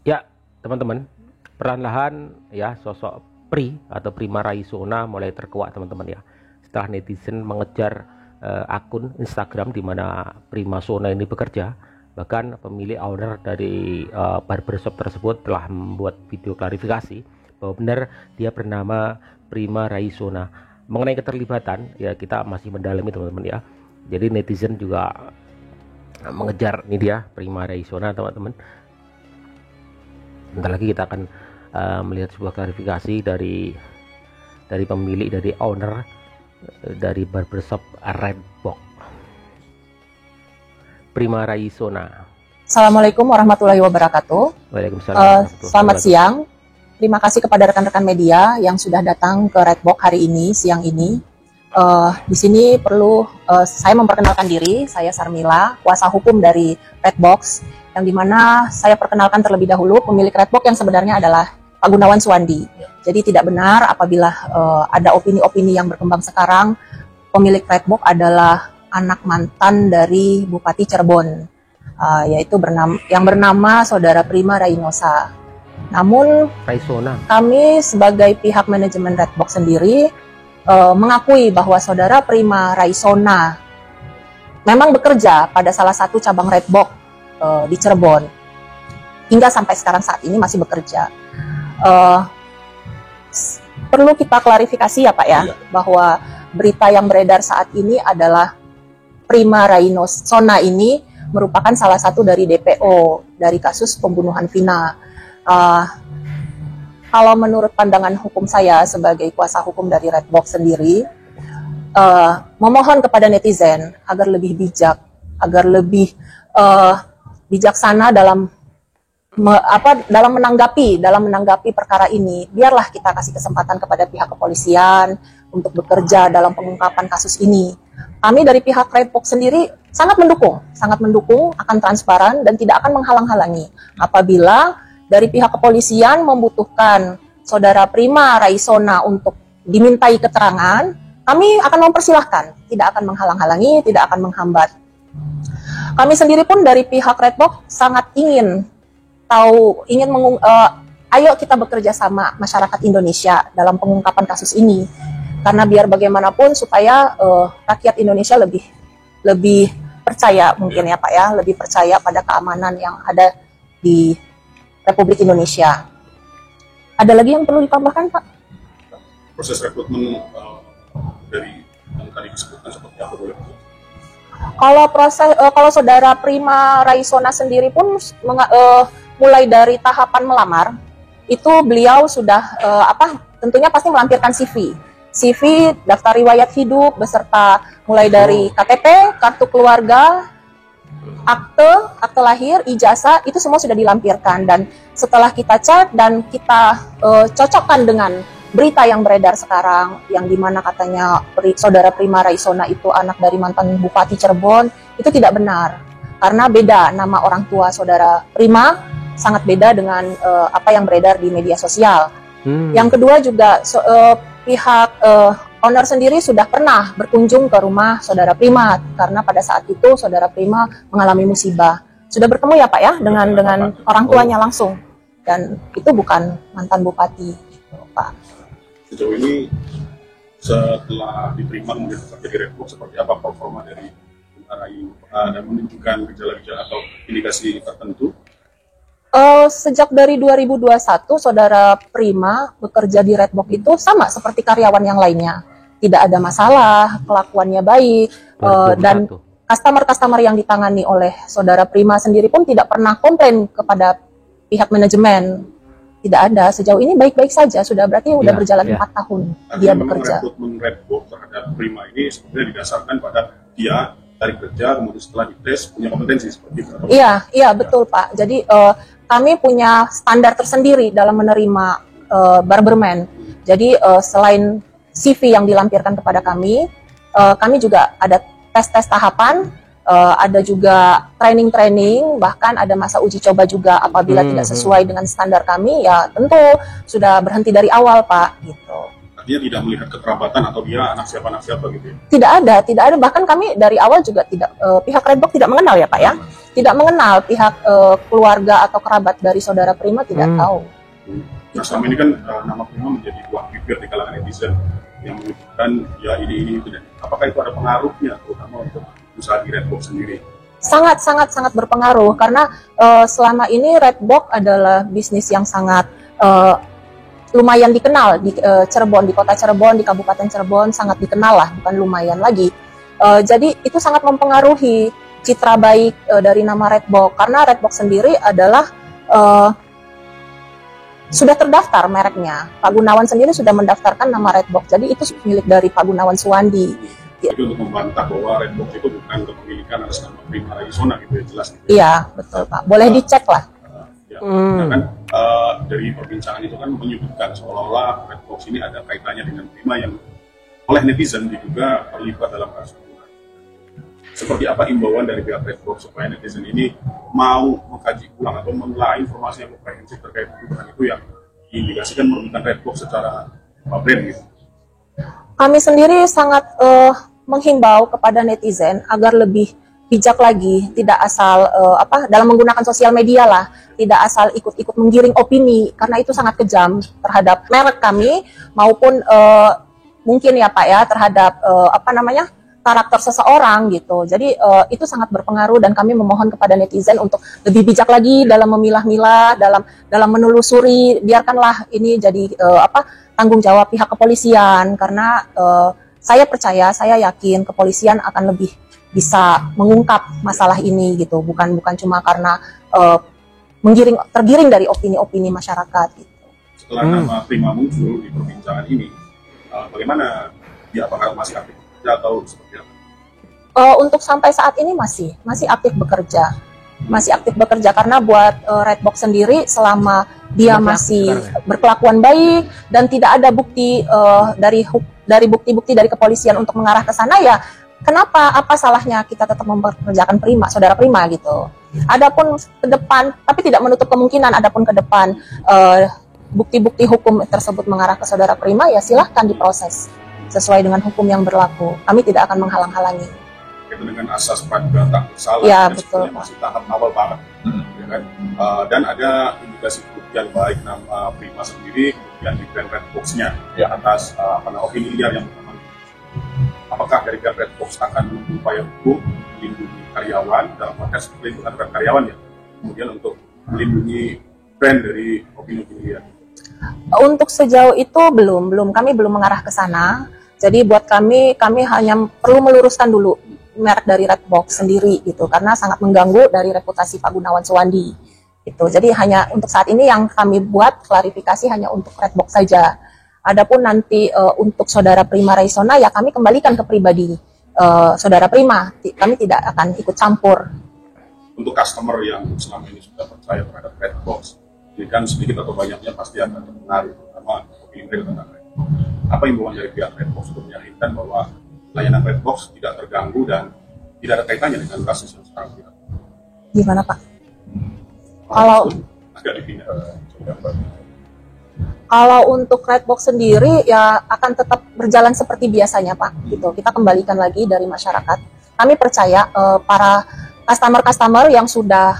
Ya, teman-teman, perlahan-lahan ya sosok Pri atau Prima Raisona mulai terkuak, teman-teman ya. Setelah netizen mengejar akun Instagram di mana Prima Sona ini bekerja, bahkan pemilik owner dari barbershop tersebut telah membuat video klarifikasi bahwa benar dia bernama Prima Raisona. Mengenai keterlibatan ya kita masih mendalami, teman-teman ya. Jadi netizen juga mengejar ini dia Prima Raisona, teman-teman. Bentar lagi kita akan melihat sebuah klarifikasi dari pemilik, dari owner dari barbershop Redbox, Prima Raisona. Assalamualaikum warahmatullahi wabarakatuh. Waalaikumsalam. Selamat siang. Terima kasih kepada rekan-rekan media yang sudah datang ke Redbox hari ini, siang ini. Di sini perlu saya memperkenalkan diri. Saya Sarmila, kuasa hukum dari Redbox, yang dimana saya perkenalkan terlebih dahulu pemilik Redbox yang sebenarnya adalah Pak Gunawan Suwandi. Jadi tidak benar apabila ada opini-opini yang berkembang sekarang pemilik Redbox adalah anak mantan dari Bupati Cirebon, yaitu yang bernama Saudara Prima Rainosa. Namun Raisona, kami sebagai pihak manajemen Redbox sendiri mengakui bahwa Saudara Prima Raisona memang bekerja pada salah satu cabang Redbox di Cirebon. Hingga sampai sekarang saat ini masih bekerja. Perlu kita klarifikasi ya Pak ya, bahwa berita yang beredar saat ini adalah Prima Raisona ini merupakan salah satu dari DPO dari kasus pembunuhan Vina. Kalau menurut pandangan hukum saya sebagai kuasa hukum dari Redbox sendiri, memohon kepada netizen agar lebih bijak, agar lebih bijaksana dalam menanggapi perkara ini. Biarlah kita kasih kesempatan kepada pihak kepolisian untuk bekerja dalam pengungkapan kasus ini. Kami dari pihak Redbox sendiri sangat mendukung akan transparan dan tidak akan menghalang-halangi apabila dari pihak kepolisian membutuhkan Saudara Prima Raisona untuk dimintai keterangan. Kami akan mempersilahkan, tidak akan menghalang-halangi, tidak akan menghambat. Kami sendiri pun dari pihak Redbox sangat ingin ayo kita bekerja sama masyarakat Indonesia dalam pengungkapan kasus ini. Karena biar bagaimanapun supaya rakyat Indonesia lebih percaya mungkin ya Pak ya, lebih percaya pada keamanan yang ada di Republik Indonesia. Ada lagi yang perlu ditambahkan Pak? Proses rekrutmen dari yang tadi disebutkan seperti apa boleh? Kalau Saudara Prima Raisona sendiri pun mulai dari tahapan melamar itu beliau sudah tentunya pasti melampirkan CV, daftar riwayat hidup beserta mulai dari KTP, kartu keluarga, akte lahir, ijazah, itu semua sudah dilampirkan. Dan setelah kita cek dan kita cocokkan dengan berita yang beredar sekarang, yang dimana katanya Saudara Prima Raisona itu anak dari mantan Bupati Cirebon, itu tidak benar. Karena beda nama orang tua Saudara Prima, sangat beda dengan apa yang beredar di media sosial. Yang kedua juga pihak owner sendiri sudah pernah berkunjung ke rumah Saudara Prima karena pada saat itu Saudara Prima mengalami musibah. Sudah bertemu ya Pak ya dengan orang tuanya langsung, dan itu bukan mantan bupati gitu, Pak. Sejauh ini setelah diterima kemudian bekerja di Redbox, seperti apa performa dari dan menunjukkan gejala-gejala atau indikasi tertentu? Sejak dari 2021 Saudara Prima bekerja di Redbox itu sama seperti karyawan yang lainnya. Tidak ada masalah, kelakuannya baik, dan customer yang ditangani oleh Saudara Prima sendiri pun tidak pernah komplain kepada pihak manajemen. Tidak ada, sejauh ini baik-baik saja, sudah berarti sudah berjalan 4 tahun dia bekerja. Rekrutmen Redbox terhadap Prima ini sebenarnya didasarkan pada dia dari kerja, kemudian setelah dites punya kompetensi seperti itu. Iya betul Pak. Jadi kami punya standar tersendiri dalam menerima barberman. Jadi selain CV yang dilampirkan kepada kami juga ada tes tahapan, ada juga training, bahkan ada masa uji coba juga. Apabila tidak sesuai dengan standar kami, ya tentu sudah berhenti dari awal Pak. Gitu. Dia tidak melihat kekerabatan atau dia anak siapa gitu ya? Tidak ada. Bahkan kami dari awal juga tidak, pihak Redbox tidak mengenal ya Pak ya. tidak mengenal pihak keluarga atau kerabat dari saudara Prima, tidak tahu. Nah, selama ini kan nama Prima menjadi buah bibir di kalangan netizen yang menyebutkan ya ini itu, dan apakah itu ada pengaruhnya terutama untuk usaha di Redbox sendiri? Sangat berpengaruh, karena selama ini Redbox adalah bisnis yang sangat lumayan dikenal di Cirebon, di kota Cirebon, di Kabupaten Cirebon, sangat dikenal lah, bukan lumayan lagi. Jadi itu sangat mempengaruhi citra baik dari nama Redbox, karena Redbox sendiri adalah sudah terdaftar mereknya. Pak Gunawan sendiri sudah mendaftarkan nama Redbox, jadi itu milik dari Pak Gunawan Suwandi. Jadi untuk membantah bahwa Redbox itu bukan kepemilikan atas nama Prima Raisona gitu ya, jelas gitu. Iya, betul Pak. Boleh dicek lah. Ya. Nah kan dari perbincangan itu kan menyebutkan seolah-olah Redbox ini ada kaitannya dengan Prima yang oleh netizen diduga terlibat dalam kasus ini. Seperti apa imbauan dari pihak Redbox supaya netizen ini mau mengkaji ulang atau menelaah informasi yang komprehensif terkait tuduhan itu yang diindikasikan merugikan Redbox secara brand gitu? Kami sendiri sangat menghimbau kepada netizen agar lebih bijak lagi, tidak asal dalam menggunakan sosial media lah, tidak asal ikut-ikut menggiring opini, karena itu sangat kejam terhadap merek kami maupun mungkin ya Pak ya terhadap karakter seseorang gitu. Jadi itu sangat berpengaruh, dan kami memohon kepada netizen untuk lebih bijak lagi dalam memilah-milah, dalam menelusuri. Biarkanlah ini jadi tanggung jawab pihak kepolisian, karena saya percaya, saya yakin kepolisian akan lebih bisa mengungkap masalah ini gitu, bukan cuma karena tergiring dari opini-opini masyarakat gitu. Setelah nama Prima muncul di perbincangan ini, bagaimana dia, apakah masih aktif atau seperti apa? Untuk sampai saat ini masih aktif bekerja. Masih aktif bekerja, karena buat Redbox sendiri selama dia masih berkelakuan baik dan tidak ada bukti dari bukti-bukti dari kepolisian untuk mengarah ke sana, ya kenapa, apa salahnya kita tetap mempekerjakan Prima, saudara Prima gitu. Adapun ke depan, tapi tidak menutup kemungkinan adapun ke depan bukti-bukti hukum tersebut mengarah ke saudara Prima, ya silahkan diproses sesuai dengan hukum yang berlaku. Kami tidak akan menghalang-halangi. Itu dengan asas praduga tak bersalah, ya, betul, masih tahap awal banget, ya kan? Dan ada indikasi kerugian baik nama Prima sendiri, kemudian di brand Redbox-nya atas opini liar yang berkembang. Apakah dari pihak Redbox akan berupaya hukum melindungi karyawan dalam konteks pelindungan terhadap karyawan ya, kemudian untuk melindungi brand dari opini-opini liar? Untuk sejauh itu kami belum mengarah ke sana. Jadi buat kami hanya perlu meluruskan dulu merek dari Redbox sendiri gitu, karena sangat mengganggu dari reputasi Pak Gunawan Suwandi gitu. Jadi hanya untuk saat ini yang kami buat klarifikasi hanya untuk Redbox saja. Adapun nanti untuk saudara Prima Raisona, ya kami kembalikan ke pribadi saudara Prima. Kami tidak akan ikut campur. Untuk customer yang selama ini sudah percaya terhadap Redbox, ini kan sedikit atau banyaknya pasti akan terpengaruh, terutama opini mereka tentang Redbox. Apa imbauan dari pihak Redbox untuk meyakinkan bahwa layanan Redbox tidak terganggu dan tidak ada kaitannya dengan kasus yang sekarang kita? Gimana Pak? Kalau untuk Redbox sendiri ya akan tetap berjalan seperti biasanya Pak. Gitu. Kita kembalikan lagi dari masyarakat. Kami percaya para customer yang sudah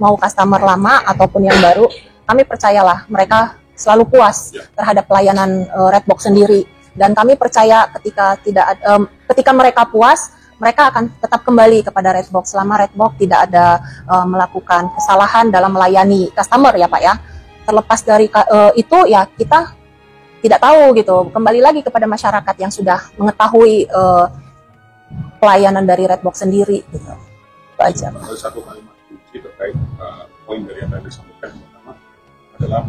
mau customer lama ataupun yang baru, kami percayalah mereka selalu puas terhadap pelayanan Redbox sendiri. Dan kami percaya ketika mereka puas, mereka akan tetap kembali kepada Redbox selama Redbox tidak ada melakukan kesalahan dalam melayani customer ya Pak ya. Terlepas dari itu ya kita tidak tahu gitu. Kembali lagi kepada masyarakat yang sudah mengetahui pelayanan dari Redbox sendiri gitu. Itu aja. Ada satu kalimat kunci terkait poin dari yang tadi disampaikan, pertama adalah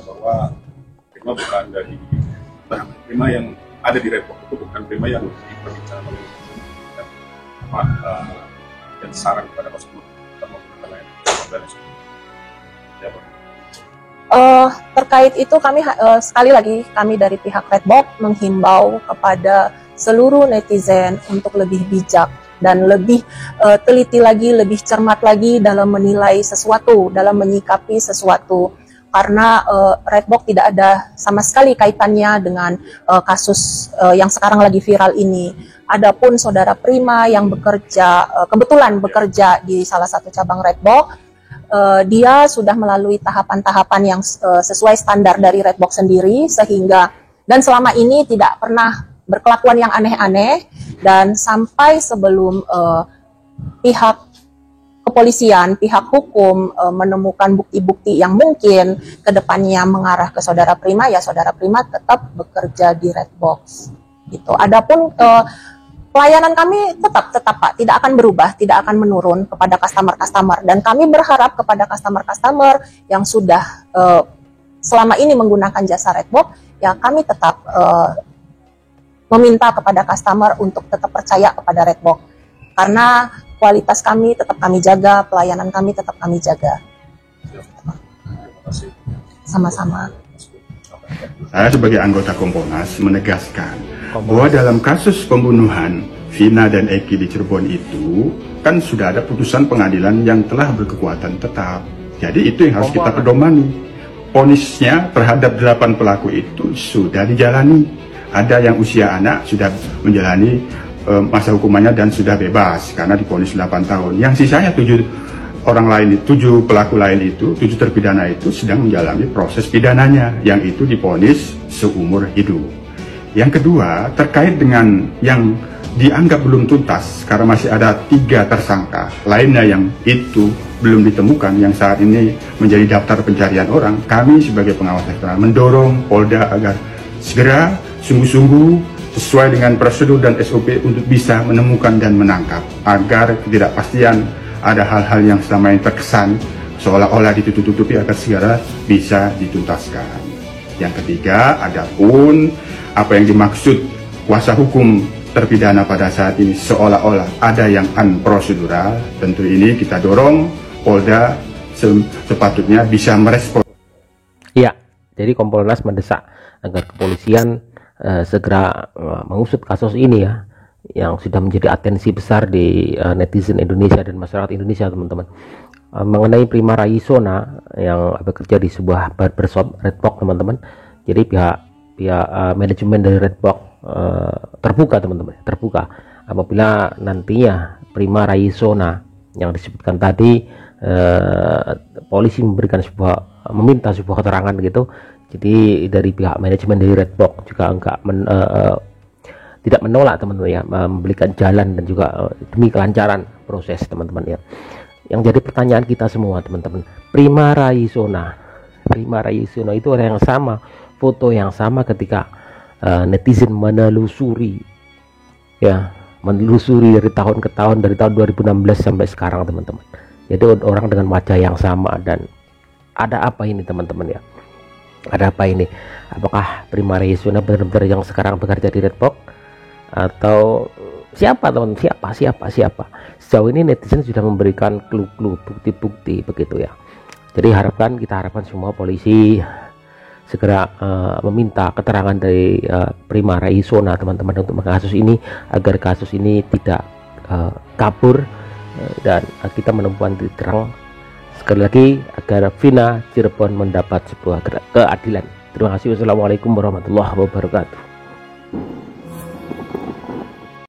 bahwa Prima bukan dari Prima yang ada di Redbox itu bukan Prima yang diperbincangkan oleh dan saran kepada konsumen untuk menggunakan layanan terkait itu kami sekali lagi kami dari pihak Redbox menghimbau kepada seluruh netizen untuk lebih bijak dan lebih teliti lagi, lebih cermat lagi dalam menilai sesuatu, dalam menyikapi sesuatu. Karena Redbox tidak ada sama sekali kaitannya dengan kasus yang sekarang lagi viral ini. Adapun saudara Prima yang bekerja kebetulan bekerja di salah satu cabang Redbox, dia sudah melalui tahapan-tahapan yang sesuai standar dari Redbox sendiri, sehingga dan selama ini tidak pernah berkelakuan yang aneh-aneh, dan sampai sebelum pihak kepolisian, pihak hukum menemukan bukti-bukti yang mungkin kedepannya mengarah ke saudara Prima, ya saudara Prima tetap bekerja di Redbox. Gitu. Adapun pelayanan kami tetap Pak, tidak akan berubah, tidak akan menurun kepada customer-customer, dan kami berharap kepada customer-customer yang sudah selama ini menggunakan jasa Redbox, ya kami tetap meminta kepada customer untuk tetap percaya kepada Redbox, karena kualitas kami tetap kami jaga, pelayanan kami tetap kami jaga. Sama-sama. Saya sebagai anggota Kompolnas menegaskan bahwa dalam kasus pembunuhan Vina dan Eki di Cirebon itu kan sudah ada putusan pengadilan yang telah berkekuatan tetap. Jadi itu yang harus kita pedomani. Vonisnya terhadap 8 pelaku itu sudah dijalani. Ada yang usia anak sudah menjalani masa hukumannya dan sudah bebas karena divonis 8 tahun. Yang sisanya 7 pelaku lain itu, 7 terpidana itu sedang menjalani proses pidananya, yang itu divonis seumur hidup. Yang kedua, terkait dengan yang dianggap belum tuntas karena masih ada 3 tersangka lainnya yang itu belum ditemukan, yang saat ini menjadi daftar pencarian orang, kami sebagai pengawas eksternal mendorong Polda agar segera sungguh-sungguh sesuai dengan prosedur dan SOP untuk bisa menemukan dan menangkap, agar ketidakpastian ada hal-hal yang selama ini terkesan seolah-olah ditutup-tutupi agar segera bisa dituntaskan. Yang ketiga, adapun apa yang dimaksud kuasa hukum terpidana pada saat ini seolah-olah ada yang unprosedural, tentu ini kita dorong Polda sepatutnya bisa merespon. Iya, jadi Kompolnas mendesak agar kepolisian segera mengusut kasus ini ya, yang sudah menjadi atensi besar di netizen Indonesia dan masyarakat Indonesia, teman-teman. Mengenai Prima Raisona yang bekerja di sebuah barbershop Redbox, teman-teman. Jadi pihak manajemen dari Redbox terbuka, teman-teman, terbuka apabila nantinya Prima Raisona yang disebutkan tadi polisi meminta sebuah keterangan gitu. Jadi dari pihak manajemen dari Redbox juga tidak menolak, teman-teman ya, memberikan jalan dan juga demi kelancaran proses, teman-teman ya. Yang jadi pertanyaan kita semua, teman-teman, Prima Raisona itu orang yang sama, foto yang sama ketika netizen menelusuri dari tahun ke tahun, dari tahun 2016 sampai sekarang, teman-teman. Jadi orang dengan wajah yang sama, dan ada apa ini, teman-teman ya? Ada apa ini? Apakah Prima Raisona benar-benar yang sekarang bekerja di Redbox, atau siapa, teman? Siapa? Sejauh ini netizen sudah memberikan clue-clue, bukti-bukti begitu ya. Jadi kita harapkan semua polisi segera meminta keterangan dari Prima Raisona, teman-teman, untuk kasus ini, agar kasus ini tidak kabur dan kita menemukan titik terang sekali lagi agar Vina Cirebon mendapat sebuah keadilan. Terima kasih. Wassalamualaikum warahmatullahi wabarakatuh.